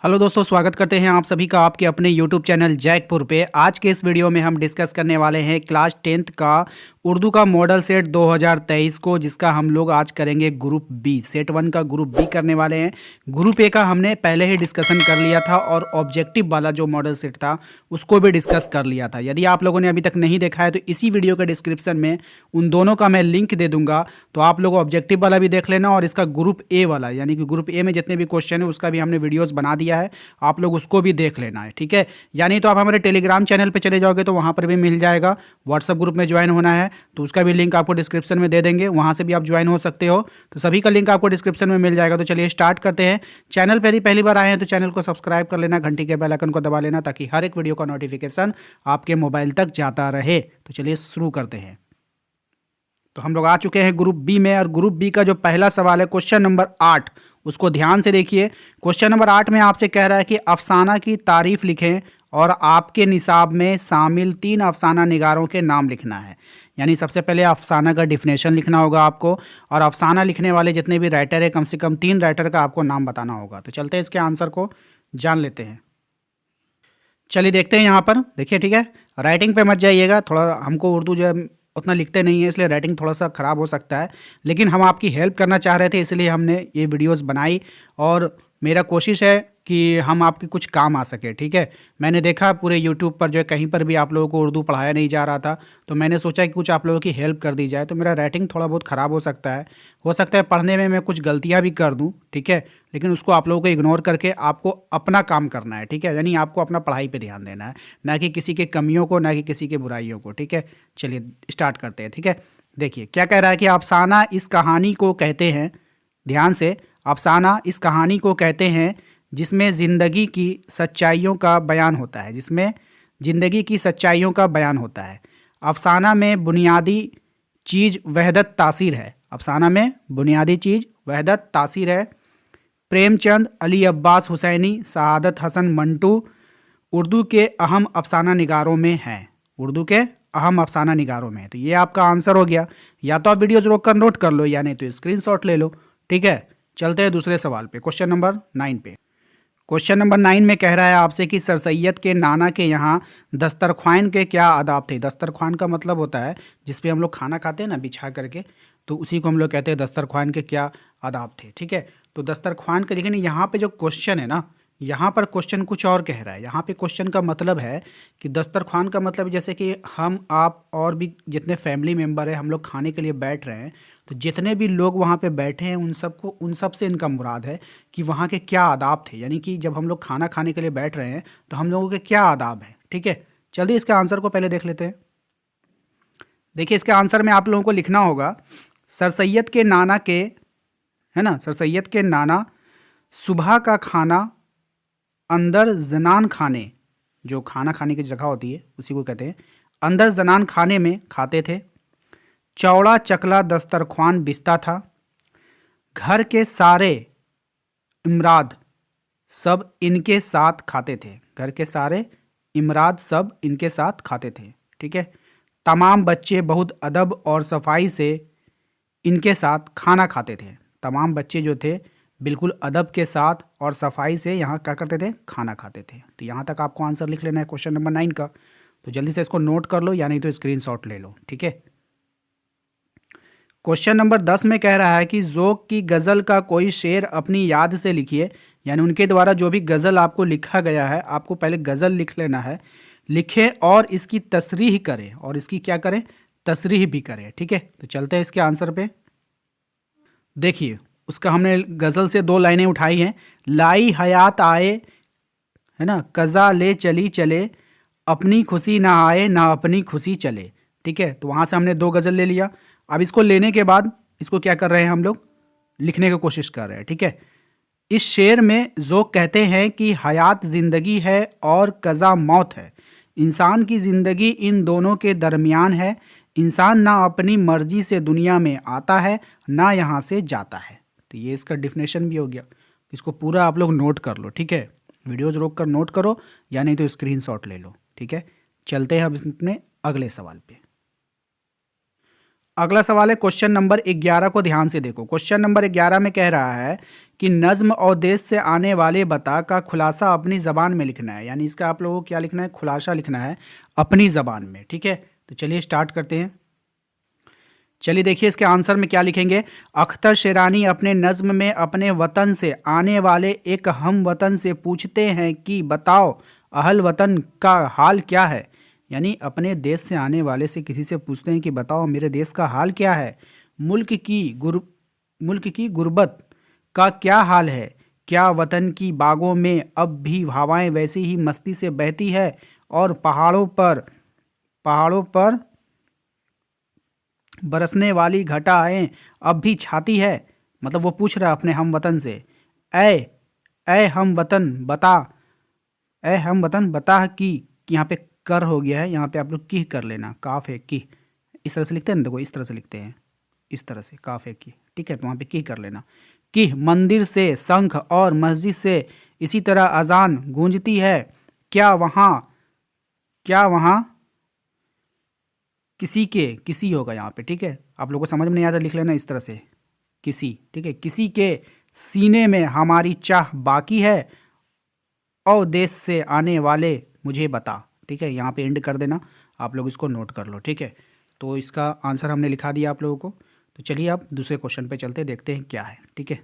Hello दोस्तों, स्वागत करते हैं आप सभी का आपके अपने यूट्यूब चैनल जैकपुर पे। आज के इस वीडियो में हम डिस्कस करने वाले हैं क्लास 10th का उर्दू का मॉडल सेट 2023 को, जिसका हम लोग आज करेंगे ग्रुप बी। सेट 1 का ग्रुप बी करने वाले हैं। ग्रुप ए का हमने पहले ही डिस्कशन कर लिया था और ऑब्जेक्टिव वाला जो मॉडल सेट था उसको भी डिस्कस कर लिया था। यदि आप लोगों ने अभी तक नहीं देखा है तो इसी वीडियो के डिस्क्रिप्शन में उन दोनों का मैं लिंक दे दूंगा, तो आप लोग ऑब्जेक्टिव वाला भी देख लेना और इसका ग्रुप ए वाला यानी कि ग्रुप ए में जितने भी क्वेश्चन है उसका भी हमने वीडियोस बना दिया है, आप लोग उसको भी देख लेना है। ठीक है, यानी तो आप हमारे टेलीग्राम चैनल पे चले जाओगे तो वहाँ पर भी मिल जाएगा। व्हाट्सअप ग्रुप में ज्वाइन होना है तो उसका भी लिंक आपको डिस्क्रिप्शन में दे देंगे, वहाँ से भी आप ज्वाइन हो सकते हो। तो सभी का लिंक आपको डिस्क्रिप्शन में मिल जाएगा। तो चलिए स्टार्ट करते हैं। चैनल पर यदि पहली बार आए हैं तो चैनल को सब्सक्राइब कर लेना, घंटी के बेल आइकन को दबा लेना ताकि हर एक वीडियो का नोटिफिकेशन आपके मोबाइल तक जाता रहे। तो चलिए शुरू करते हैं। तो हम लोग आ चुके हैं ग्रुप बी में और ग्रुप बी का जो पहला सवाल है क्वेश्चन नंबर 8, उसको ध्यान से देखिए। क्वेश्चन नंबर 8 में आपसे कह रहा है कि अफसाना की तारीफ लिखें और आपके निसाब में शामिल 3 अफसाना निगारों के नाम लिखना है। यानी सबसे पहले अफसाना का डिफिनेशन लिखना होगा आपको और अफसाना लिखने वाले जितने भी राइटर है कम से कम 3 राइटर का आपको नाम बताना होगा। तो चलते हैं इसके आंसर को जान लेते हैं। चलिए देखते हैं यहाँ पर, देखिए ठीक है, राइटिंग पे मत जाइएगा, थोड़ा हमको उर्दू जो है उतना लिखते नहीं है इसलिए राइटिंग थोड़ा सा ख़राब हो सकता है, लेकिन हम आपकी हेल्प करना चाह रहे थे इसलिए हमने ये वीडियोस बनाई और मेरा कोशिश है कि हम आपके कुछ काम आ सके। ठीक है, मैंने देखा पूरे यूट्यूब पर जो है कहीं पर भी आप लोगों को उर्दू पढ़ाया नहीं जा रहा था, तो मैंने सोचा कि कुछ आप लोगों की हेल्प कर दी जाए। तो मेरा राइटिंग थोड़ा बहुत ख़राब हो सकता है पढ़ने में मैं कुछ गलतियाँ भी कर दूँ, ठीक है, लेकिन उसको आप लोगों को इग्नोर करके आपको अपना काम करना है। ठीक है, यानी आपको अपना पढ़ाई पे ध्यान देना है, ना कि किसी के कमियों को, ना कि किसी के बुराइयों को। ठीक है, चलिए स्टार्ट करते हैं। ठीक है, देखिए क्या कह रहा है कि अफसाना इस कहानी को कहते हैं, ध्यान से, अफसाना इस कहानी को कहते हैं जिसमें ज़िंदगी की सच्चाइयों का बयान होता है, जिसमें ज़िंदगी की सच्चाइयों का बयान होता है। अफसाना में बुनियादी चीज़ वहदत तासीर है। अफसाना में बुनियादी चीज़ वहदत तासीर है। प्रेमचंद, अली अब्बास हुसैनी, सआदत हसन मंटू उर्दू के अहम अफसाना निगारों में हैं। उर्दू के अहम अफसाना निगारों में है। तो ये आपका आंसर हो गया। या तो आप वीडियो रोक कर नोट कर लो या नहीं तो स्क्रीनशॉट ले लो। ठीक है, चलते हैं दूसरे सवाल पे, क्वेश्चन नंबर 9 पे। क्वेश्चन नंबर 9 में कह रहा है आपसे कि सर सैयद के नाना के यहाँ दस्तरख्वान के क्या आदाब थे। दस्तरख्वान का मतलब होता है जिस पे हम लोग खाना खाते हैं ना बिछा करके, तो उसी को हम लोग कहते हैं दस्तरख्वान के क्या आदाब थे। ठीक है, तो दस्तरख्वान का, लेकिन यहाँ पे जो क्वेश्चन है ना, यहाँ पर क्वेश्चन कुछ और कह रहा है। यहाँ पे क्वेश्चन का मतलब है कि दस्तरख्वान का मतलब जैसे कि हम आप और भी जितने फैमिली मेम्बर हैं हम लोग खाने के लिए बैठ रहे हैं, तो जितने भी लोग वहाँ पे बैठे हैं उन सब से इनका मुराद है कि वहाँ के क्या आदाब थे। यानी कि जब हम लोग खाना खाने के लिए बैठ रहे हैं तो हम लोगों के क्या आदाब हैं। ठीक है, चलिए इसका आंसर को पहले देख लेते हैं। देखिए इसके आंसर में आप लोगों को लिखना होगा सर सैयद के नाना के, है ना, सर सैयद के नाना सुबह का खाना अंदर जनान खाने, जो खाना खाने की जगह होती है उसी को कहते हैं, अंदर जनान खाने में खाते थे। चौड़ा चकला दस्तरख्वान बिस्ता था। घर के सारे इमराद सब इनके साथ खाते थे। घर के सारे इमराद सब इनके साथ खाते थे। ठीक है, तमाम बच्चे बहुत अदब और सफाई से इनके साथ खाना खाते थे। तमाम बच्चे जो थे बिल्कुल अदब के साथ और सफाई से यहाँ क्या करते थे, खाना खाते थे। तो यहाँ तक आपको आंसर लिख लेना है क्वेश्चन नंबर 9 का। तो जल्दी से इसको नोट कर लो या नहीं तो स्क्रीनशॉट ले लो। ठीक है, क्वेश्चन नंबर 10 में कह रहा है कि ज़ोक की गज़ल का कोई शेर अपनी याद से लिखिए। यानी उनके द्वारा जो भी गज़ल आपको लिखा गया है आपको पहले गज़ल लिख लेना है, लिखें और इसकी तसरीह करें, और इसकी क्या करें, तसरीह भी करें। ठीक है, तो चलते हैं इसके आंसर पे। देखिए उसका हमने गज़ल से 2 लाइनें उठाई हैं। लाई हयात आए, है ना, कज़ा ले चली चले, अपनी खुशी ना आए ना अपनी खुशी चले। ठीक है, तो वहाँ से हमने 2 गज़ल ले लिया। अब इसको लेने के बाद इसको क्या कर रहे हैं, हम लोग लिखने की कोशिश कर रहे हैं। ठीक है, इस शेर में ज़ोक कहते हैं कि हयात ज़िंदगी है और कज़ा मौत है। इंसान की ज़िंदगी इन दोनों के दरमियान है। इंसान ना अपनी मर्जी से दुनिया में आता है ना यहाँ से जाता है। तो ये इसका डिफिनेशन भी हो गया। इसको पूरा आप लोग नोट कर लो। ठीक है, वीडियोज़ रोक कर नोट करो या नहीं तो स्क्रीनशॉट ले लो। ठीक है, चलते हैं अब अपने अगले सवाल पे। अगला सवाल है क्वेश्चन नंबर 11 को ध्यान से देखो। क्वेश्चन नंबर 11 में कह रहा है कि नज्म और देश से आने वाले बता का खुलासा अपनी ज़बान में लिखना है। यानी इसका आप लोगों को क्या लिखना है, खुलासा लिखना है अपनी ज़बान में। ठीक है, तो चलिए स्टार्ट करते हैं। चलिए देखिए इसके आंसर में क्या लिखेंगे। अख्तर शेरानी अपने नज्म में अपने वतन से आने वाले एक हम वतन से पूछते हैं कि बताओ अहल वतन का हाल क्या है। यानी अपने देश से आने वाले से किसी से पूछते हैं कि बताओ मेरे देश का हाल क्या है। मुल्क की गुर्बत का क्या हाल है। क्या वतन की बागों में अब भी हवाएं वैसी ही मस्ती से बहती है और पहाड़ों पर बरसने वाली घटाएं अब भी छाती है। मतलब वो पूछ रहा है अपने हम वतन से, ऐ ऐ हम वतन बता, ऐ हम वतन बता कि यहाँ पे कर हो गया है, यहाँ पे आप लोग की कर लेना, काफ है की, इस तरह से लिखते हैं ना, देखो इस तरह से लिखते हैं, इस तरह से काफ है की। ठीक है, तो वहाँ पे की कर लेना। कि मंदिर से शंख और मस्जिद से इसी तरह अजान गूंजती है। क्या वहाँ किसी होगा यहाँ पे। ठीक है, आप लोगों को समझ में नहीं आता लिख लेना इस तरह से, किसी। ठीक है, किसी के सीने में हमारी चाह बाकी है और देश से आने वाले मुझे बता। ठीक है, यहाँ पे एंड कर देना, आप लोग इसको नोट कर लो। ठीक है, तो इसका आंसर हमने लिखा दिया आप लोगों को। तो चलिए अब दूसरे क्वेश्चन पे चलते, देखते हैं क्या है। ठीक है,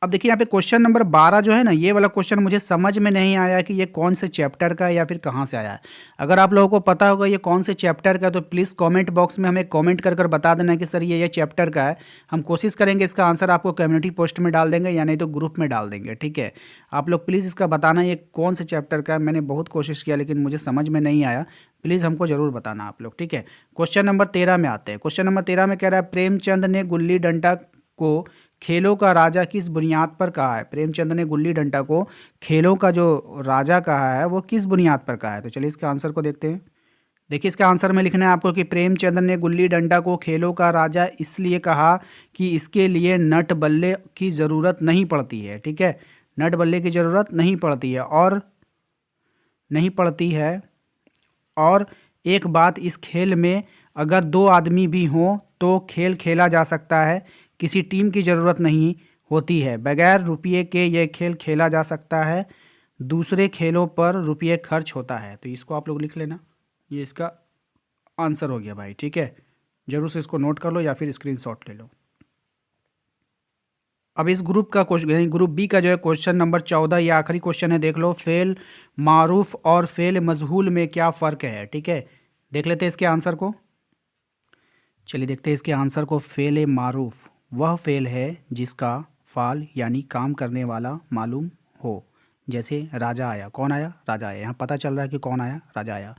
अब देखिए यहाँ पे क्वेश्चन नंबर 12 जो है ना, ये वाला क्वेश्चन मुझे समझ में नहीं आया कि ये कौन से चैप्टर का है या फिर कहाँ से आया है। अगर आप लोगों को पता होगा ये कौन से चैप्टर का है तो प्लीज़ कमेंट बॉक्स में हमें कमेंट कर बता देना कि सर ये चैप्टर का है। हम कोशिश करेंगे इसका आंसर आपको कम्युनिटी पोस्ट में डाल देंगे या नहीं तो ग्रुप में डाल देंगे। ठीक है, आप लोग प्लीज़ इसका बताना ये कौन से चैप्टर का है। मैंने बहुत कोशिश किया लेकिन मुझे समझ में नहीं आया, प्लीज़ हमको ज़रूर बताना आप लोग। ठीक है, क्वेश्चन नंबर 13 में आते हैं। क्वेश्चन नंबर 13 में कह रहा है प्रेमचंद ने गुल्ली डंडा को खेलों का राजा किस बुनियाद पर कहा है। प्रेमचंद ने गुल्ली डंडा को खेलों का जो राजा कहा है वो किस बुनियाद पर कहा है। तो चलिए इसके आंसर को देखते हैं। देखिए इसका आंसर में लिखना है आपको कि प्रेमचंद ने गुल्ली डंडा को खेलों का राजा इसलिए कहा कि इसके लिए नट बल्ले की ज़रूरत नहीं पड़ती है। ठीक है, नट बल्ले की ज़रूरत नहीं पड़ती है और एक बात, इस खेल में अगर दो आदमी भी हों तो खेल खेला जा सकता है, किसी टीम की ज़रूरत नहीं होती है, बगैर रुपये के ये खेल खेला जा सकता है, दूसरे खेलों पर रुपये खर्च होता है। तो इसको आप लोग लिख लेना, ये इसका आंसर हो गया भाई। ठीक है, ज़रूर से इसको नोट कर लो या फिर स्क्रीनशॉट ले लो। अब इस ग्रुप का क्वेश्चन, ग्रुप बी का जो है क्वेश्चन नंबर 14, ये आखिरी क्वेश्चन है, देख लो। फेल मारूफ और फेल मजहूल में क्या फ़र्क है। ठीक है, देख लेते हैं इसके आंसर को। चलिए देखते हैं इसके आंसर को। फेल मारूफ वह फेल है जिसका फाल यानी काम करने वाला मालूम हो। जैसे राजा आया, कौन आया, राजा आया, यहाँ पता चल रहा है कि कौन आया, राजा आया।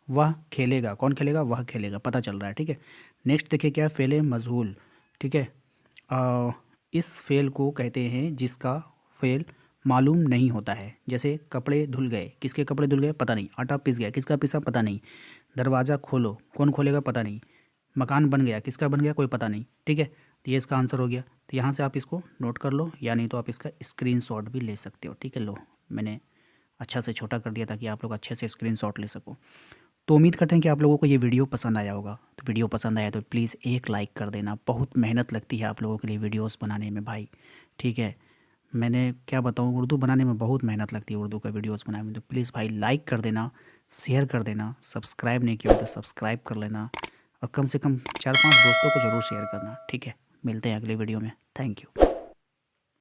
वह खेलेगा, कौन खेलेगा, वह खेलेगा, पता चल रहा है। ठीक है, नेक्स्ट देखिए क्या है, फेल मजहूल। ठीक है, इस फेल को कहते हैं जिसका फेल मालूम नहीं होता है। जैसे कपड़े धुल गए, किसके कपड़े धुल गए, पता नहीं। आटा पिस गया, किसका पिसा, पता नहीं। दरवाज़ा खोलो, कौन खोलेगा, पता नहीं। मकान बन गया, किसका बन गया, कोई पता नहीं। ठीक है, तो ये इसका आंसर हो गया। तो यहाँ से आप इसको नोट कर लो या नहीं तो आप इसका स्क्रीनशॉट भी ले सकते हो। ठीक है, लो मैंने अच्छा से छोटा कर दिया ताकि आप लोग अच्छे से स्क्रीनशॉट ले सको। तो उम्मीद करते हैं कि आप लोगों को ये वीडियो पसंद आया होगा। तो वीडियो पसंद आया तो प्लीज़ एक लाइक कर देना। बहुत मेहनत लगती है आप लोगों के लिए वीडियोस बनाने में भाई। ठीक है, मैंने क्या बताऊँ, उर्दू बनाने में बहुत मेहनत लगती है, उर्दू का वीडियोस बनाने में। तो प्लीज़ भाई लाइक कर देना, शेयर कर देना, सब्सक्राइब नहीं किया तो सब्सक्राइब कर लेना और कम से कम 4-5 दोस्तों को ज़रूर शेयर करना। ठीक है, मिलते हैं अगले वीडियो में। Thank you.